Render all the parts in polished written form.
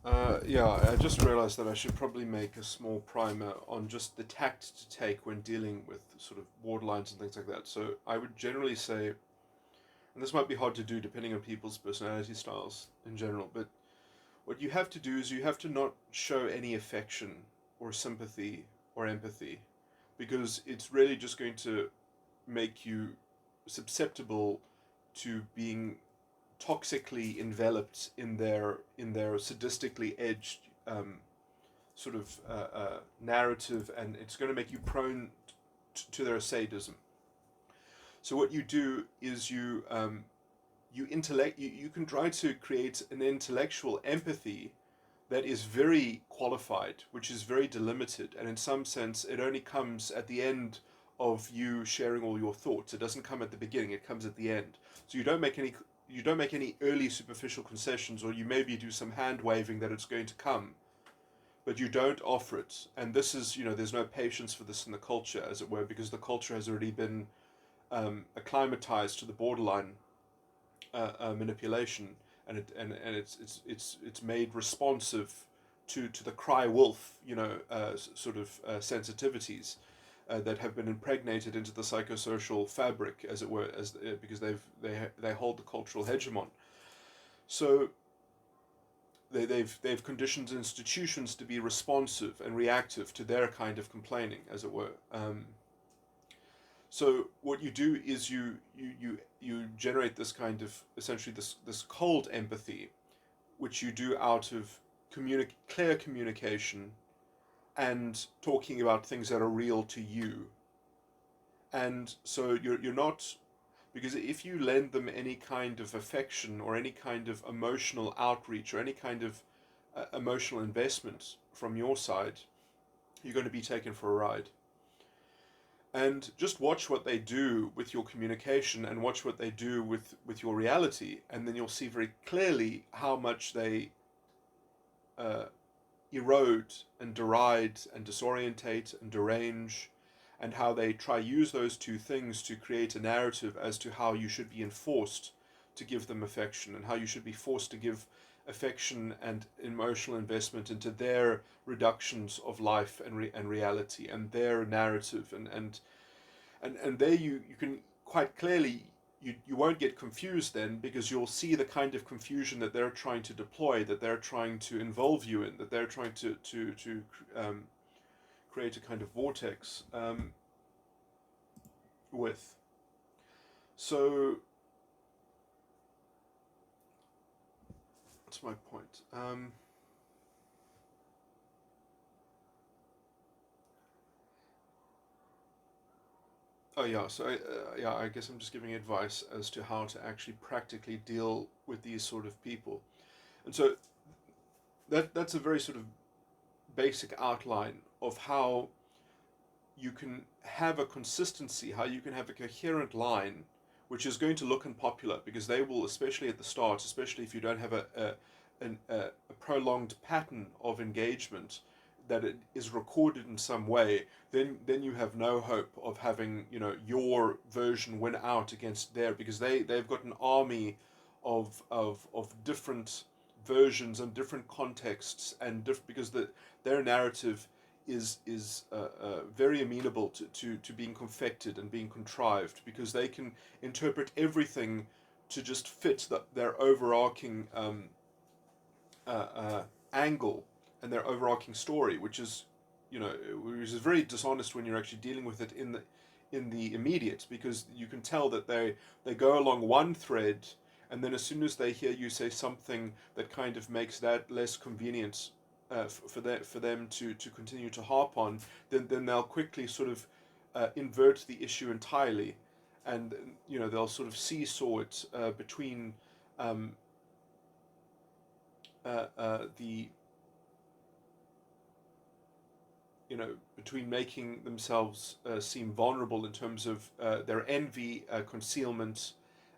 Yeah, I just realized that I should probably make a small primer on just the tact to take when dealing with sort of borderlines and things like that. So I would generally say, and this might be hard to do depending on people's personality styles in general, but what you have to do is you have to not show any affection or sympathy or empathy because it's really just going to make you susceptible to being toxically enveloped in their sadistically edged sort of narrative, and it's going to make you prone to their sadism. So what you do is you can try to create an intellectual empathy that is very qualified, which is very delimited, and in some sense, it only comes at the end of you sharing all your thoughts. It doesn't come at the beginning; it comes at the end. So you don't make any early superficial concessions, or you maybe do some hand waving that it's going to come, but you don't offer it. And this is, there's no patience for this in the culture, as it were, because the culture has already been acclimatized to the borderline manipulation, and it's made responsive to the cry wolf, sort of sensitivities that have been impregnated into the psychosocial fabric, as it were, because they hold the cultural hegemon. So they've conditioned institutions to be responsive and reactive to their kind of complaining, as it were. So what you do is you generate this kind of essentially this cold empathy, which you do out of clear communication and talking about things that are real to you. And so you're not, because if you lend them any kind of affection or any kind of emotional outreach or any kind of emotional investment from your side, you're going to be taken for a ride. And just watch what they do with your communication and watch what they do with your reality, and then you'll see very clearly how much they uh, erode and deride and disorientate and derange, and how they try use those two things to create a narrative as to how you should be enforced to give them affection, and how you should be forced to give affection and emotional investment into their reductions of life and reality and their narrative, and there you can quite clearly, you won't get confused then, because you'll see the kind of confusion that they're trying to deploy, that they're trying to involve you in, that they're trying to create a kind of vortex with. So what's my point? Oh yeah, so yeah, I guess I'm just giving advice as to how to actually practically deal with these sort of people, and so that's a very sort of basic outline of how you can have a consistency, how you can have a coherent line, which is going to look unpopular, because they will, especially at the start, especially if you don't have a prolonged pattern of engagement that it is recorded in some way, then you have no hope of having your version win out against their, because they've got an army of different versions and different contexts, and because their narrative is very amenable to being confected and being contrived, because they can interpret everything to just fit their overarching angle and their overarching story, which is very dishonest when you're actually dealing with it in the immediate, because you can tell that they go along one thread, and then as soon as they hear you say something that kind of makes that less convenient for them to continue to harp on, then they'll quickly sort of invert the issue entirely, and they'll sort of seesaw it between um, the between making themselves seem vulnerable in terms of their envy, concealment,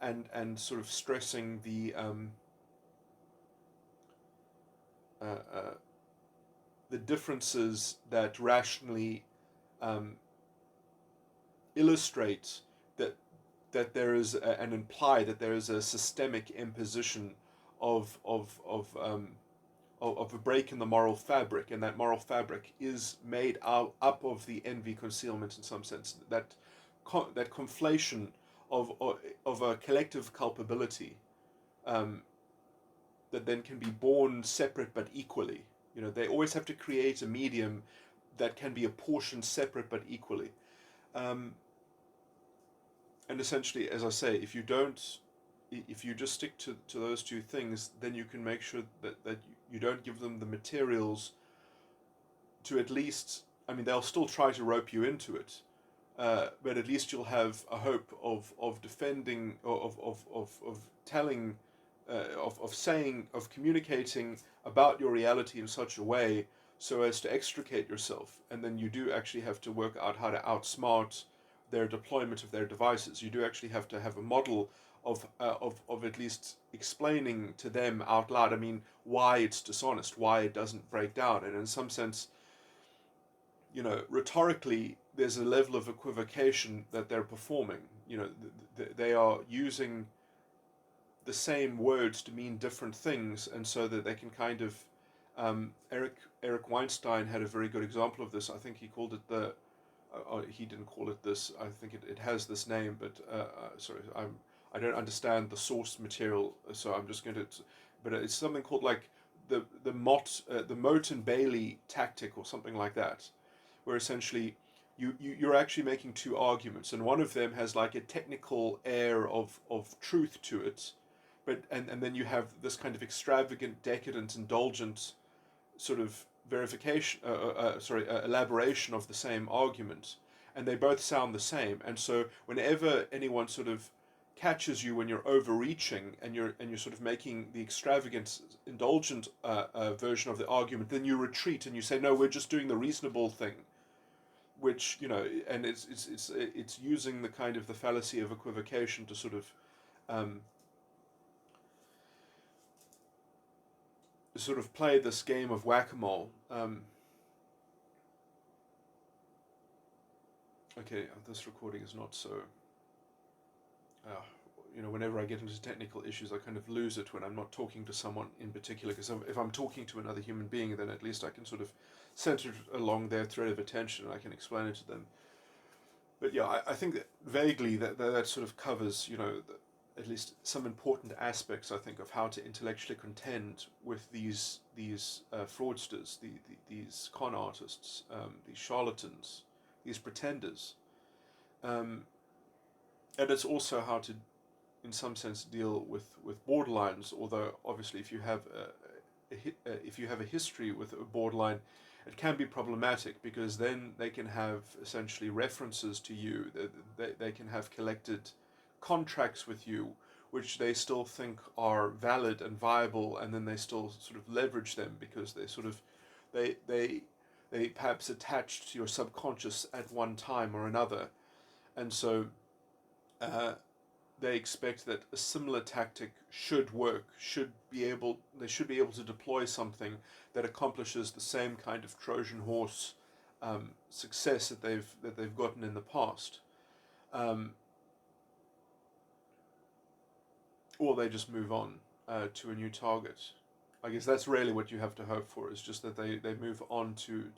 and sort of stressing uh, uh, the differences that rationally um, illustrate that there is and imply that there is a systemic imposition of of a break in the moral fabric, and that moral fabric is made up of the envy concealment in some sense. That conflation of a collective culpability, um, that then can be borne separate but equally. They always have to create a medium that can be apportioned separate but equally. Um, and essentially, as I say, if you just stick to those two things, then you can make sure that you don't give them the materials to at least, I mean, they'll still try to rope you into it, but at least you'll have a hope of defending, of telling, of saying, of communicating about your reality in such a way so as to extricate yourself. And then you do actually have to work out how to outsmart their deployment of their devices. You do actually have to have a model of at least explaining to them out loud, I mean, why it's dishonest, why it doesn't break down. And in some sense, rhetorically, there's a level of equivocation that they're performing. They are using the same words to mean different things, and so that they can kind of. Eric Weinstein had a very good example of this. I think he called it he didn't call it this. I think it has this name, but sorry, I don't understand the source material, so I'm just going to. But it's something called like the Moat and Bailey tactic or something like that, where essentially you're actually making two arguments, and one of them has like a technical air of truth to it, but and then you have this kind of extravagant, decadent, indulgent sort of elaboration of the same argument, and they both sound the same. And so whenever anyone sort of catches you when you're overreaching and you're sort of making the extravagant, indulgent version of the argument, then you retreat and you say, no, we're just doing the reasonable thing, which and it's using the kind of the fallacy of equivocation to um, sort of play this game of whack-a-mole. Okay, this recording is not so. Whenever I get into technical issues, I kind of lose it when I'm not talking to someone in particular. Because if I'm talking to another human being, then at least I can sort of center along their thread of attention and I can explain it to them. But yeah, I think that vaguely that sort of covers, at least some important aspects, I think, of how to intellectually contend with these fraudsters, these con artists, these charlatans, these pretenders. And it's also how to, in some sense, deal with borderlines. Although obviously, if you have a history with a borderline, it can be problematic, because then they can have essentially references to you. They can have collected contracts with you, which they still think are valid and viable, and then they still sort of leverage them because they perhaps attached to your subconscious at one time or another, and so they expect that a similar tactic should work, they should be able to deploy something that accomplishes the same kind of Trojan horse success that they've gotten in the past, or they just move on to a new target. I guess that's really what you have to hope for, is just that they move on to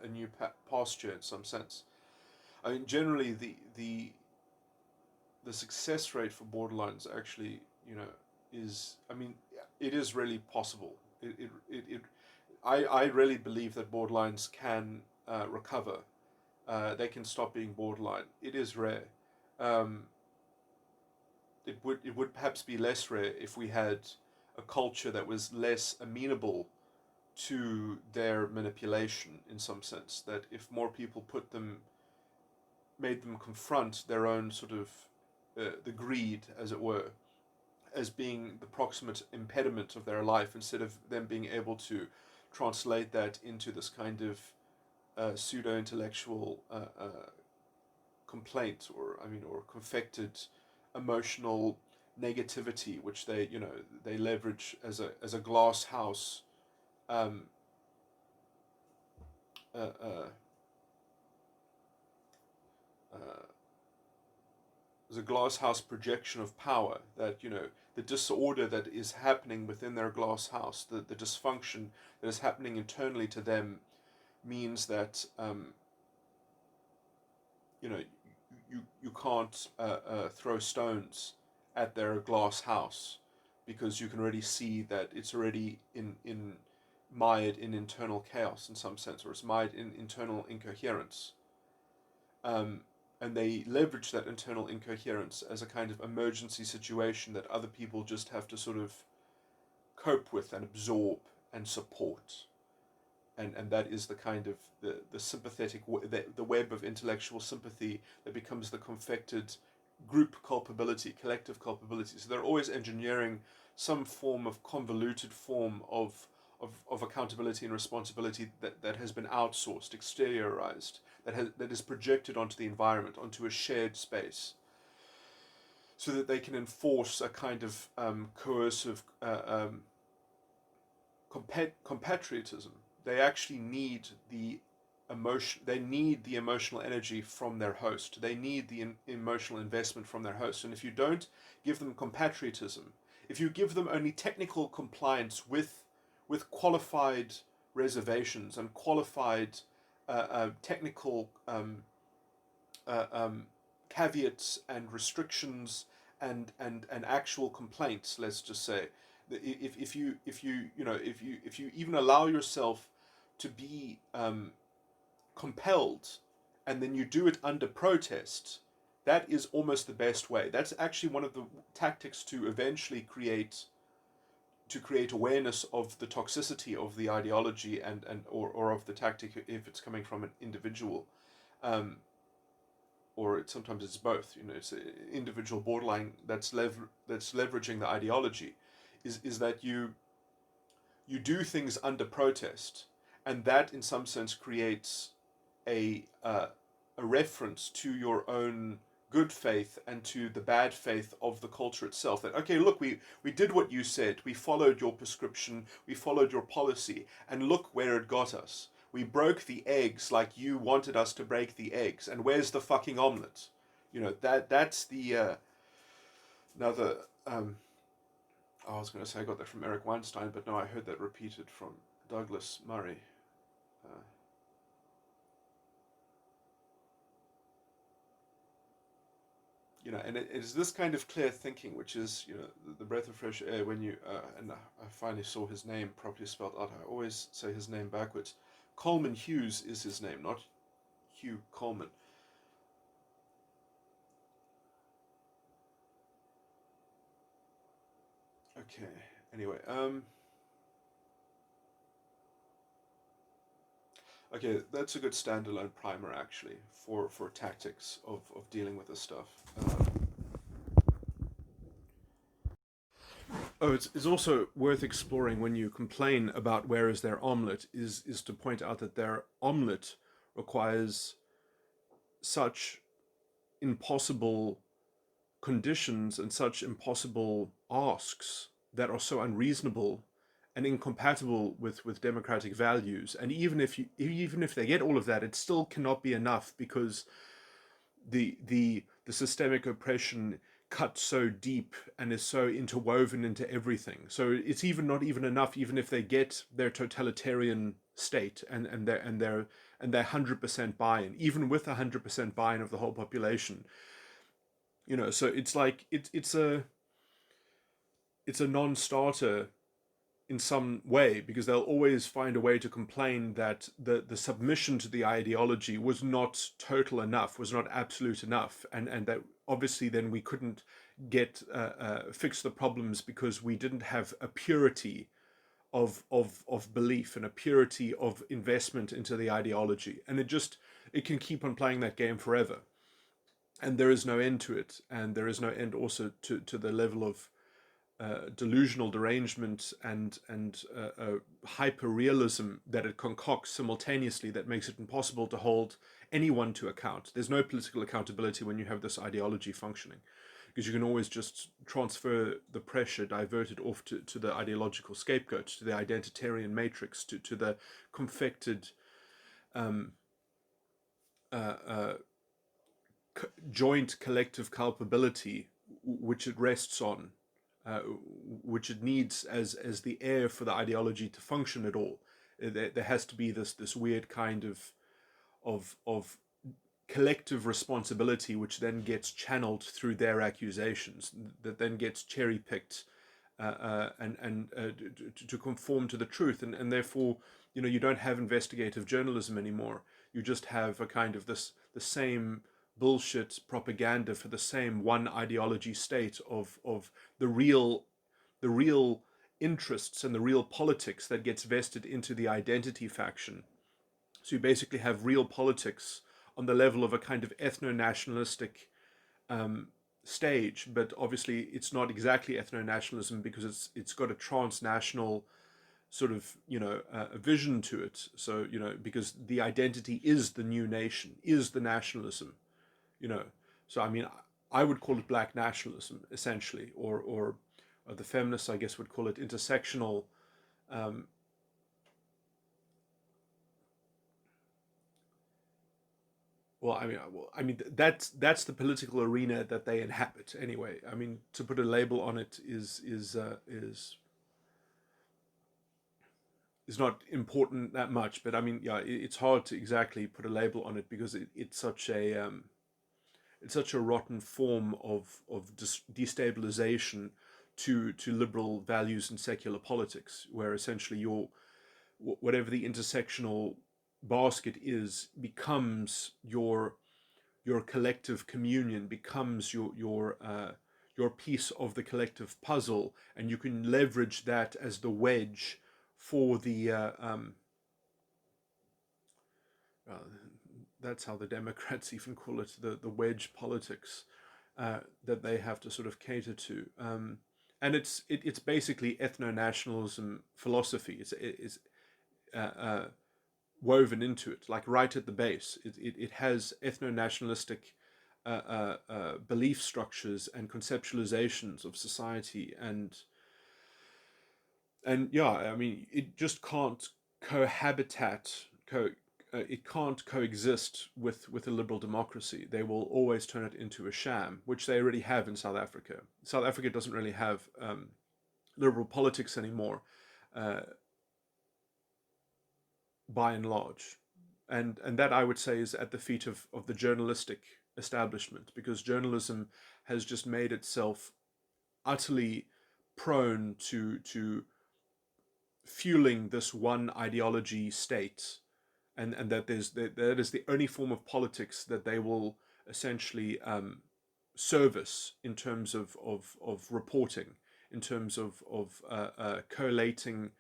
a new pasture in some sense. I mean, generally the success rate for borderlines actually, is, I mean, it is really possible. I really believe that borderlines can recover. They can stop being borderline. It is rare. Um, it would perhaps be less rare if we had a culture that was less amenable to their manipulation, in some sense. That if more people made them confront their own sort of the greed, as it were, as being the proximate impediment of their life, instead of them being able to translate that into this kind of pseudo-intellectual complaint, or confected emotional negativity, which they leverage as a glass house, um, uh, uh, uh, as a glass house projection of power, that the disorder that is happening within their glass house, the dysfunction that is happening internally to them, means that you can't throw stones at their glass house, because you can already see that it's already in mired in internal chaos in some sense, or it's mired in internal incoherence. Um, and they leverage that internal incoherence as a kind of emergency situation that other people just have to sort of cope with and absorb and support. And that is the kind of the sympathetic, the web of intellectual sympathy that becomes the confected group culpability, collective culpability. So they're always engineering some form of convoluted form of accountability and responsibility that has been outsourced, exteriorized, that is projected onto the environment, onto a shared space, so that they can enforce a kind of coercive compatriotism. They actually need the emotion. They need the emotional energy from their host. They need the emotional investment from their host. And if you don't give them compatriotism, if you give them only technical compliance with qualified reservations and qualified technical caveats and restrictions and actual complaints, let's just say, if you even allow yourself to be compelled, and then you do it under protest, that is almost the best way. That's actually one of the tactics to eventually create awareness of the toxicity of the ideology, or of the tactic, if it's coming from an individual, um, or sometimes it's both. It's an individual borderline that's leveraging the ideology, is that you do things under protest, and that in some sense creates a reference to your own good faith and to the bad faith of the culture itself. That, okay, look, we did what you said, we followed your prescription, we followed your policy, and look where it got us. We broke the eggs like you wanted us to break the eggs, and where's the fucking omelet? That's the another. I was going to say I got that from Eric Weinstein, but no, I heard that repeated from Douglas Murray. Uh, and it is this kind of clear thinking, which is, the breath of fresh air when you, and I finally saw his name properly spelled out. I always say his name backwards. Coleman Hughes is his name, not Hugh Coleman. Okay, anyway, okay, that's a good standalone primer, actually, for tactics of dealing with this stuff. Oh, it's also worth exploring when you complain about where is their omelette, is to point out that their omelette requires such impossible conditions and such impossible asks that are so unreasonable and incompatible with democratic values. And even if they get all of that, it still cannot be enough, because the systemic oppression cuts so deep and is so interwoven into everything. So it's even not even enough, even if they get their totalitarian state and their 100% buy-in, even with 100% buy-in of the whole population. So it's like it's a non-starter in some way, because they'll always find a way to complain that the submission to the ideology was not total enough, was not absolute enough, and that obviously then we couldn't get fix the problems because we didn't have a purity of belief and a purity of investment into the ideology. And it can keep on playing that game forever, and there is no end to it, and there is no end also to the level of delusional derangement and hyper realism that it concocts simultaneously, that makes it impossible to hold anyone to account. There's no political accountability when you have this ideology functioning, because you can always just transfer the pressure, divert it off to the ideological scapegoat, to the identitarian matrix, to the confected um, uh, uh, joint collective culpability which it rests on. which it needs as the air for the ideology to function at all. There has to be this weird kind of collective responsibility, which then gets channeled through their accusations, that then gets cherry picked to conform to the truth, and therefore, you don't have investigative journalism anymore. You just have a kind of the same bullshit propaganda for the same one ideology state of the real interests and the real politics that gets vested into the identity faction. So you basically have real politics on the level of a kind of ethno-nationalistic stage, but obviously it's not exactly ethno-nationalism because it's got a transnational sort of a vision to it. So because the identity is the new nation, is the nationalism, So I mean, I would call it black nationalism essentially, or the feminists, I guess, would call it intersectional. That's the political arena that they inhabit anyway. I mean, to put a label on it is not important that much. But I mean, yeah, it's hard to exactly put a label on it because it's such a rotten form of destabilization to liberal values and secular politics, where essentially whatever the intersectional basket is becomes your collective communion, becomes your piece of the collective puzzle, and you can leverage that as the wedge for the that's how the Democrats even call it, the wedge politics that they have to sort of cater to. And it's basically ethno-nationalism philosophy. It's woven into it, like right at the base. It has ethno-nationalistic belief structures and conceptualizations of society, and yeah, I mean, it just can't it can't coexist with a liberal democracy. They will always turn it into a sham, which they already have in South Africa. South Africa doesn't really have liberal politics anymore, by and large. And that, I would say, is at the feet of the journalistic establishment, because journalism has just made itself utterly prone to fueling this one ideology state, and that that is the only form of politics that they will essentially service in terms of reporting, in terms of collating,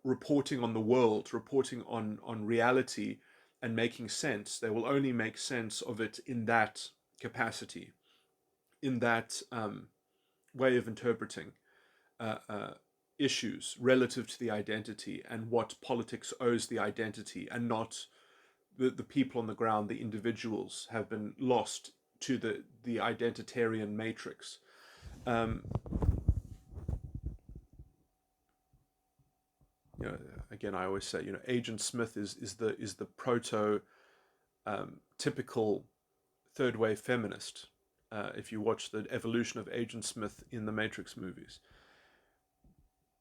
reporting on the world, reporting on reality, and making sense. They will only make sense of it in that capacity, in that way of interpreting issues relative to the identity and what politics owes the identity, and not the people on the ground. The individuals have been lost to the identitarian matrix. Again, I always say, Agent Smith is the proto typical third wave feminist. If you watch the evolution of Agent Smith in the Matrix movies,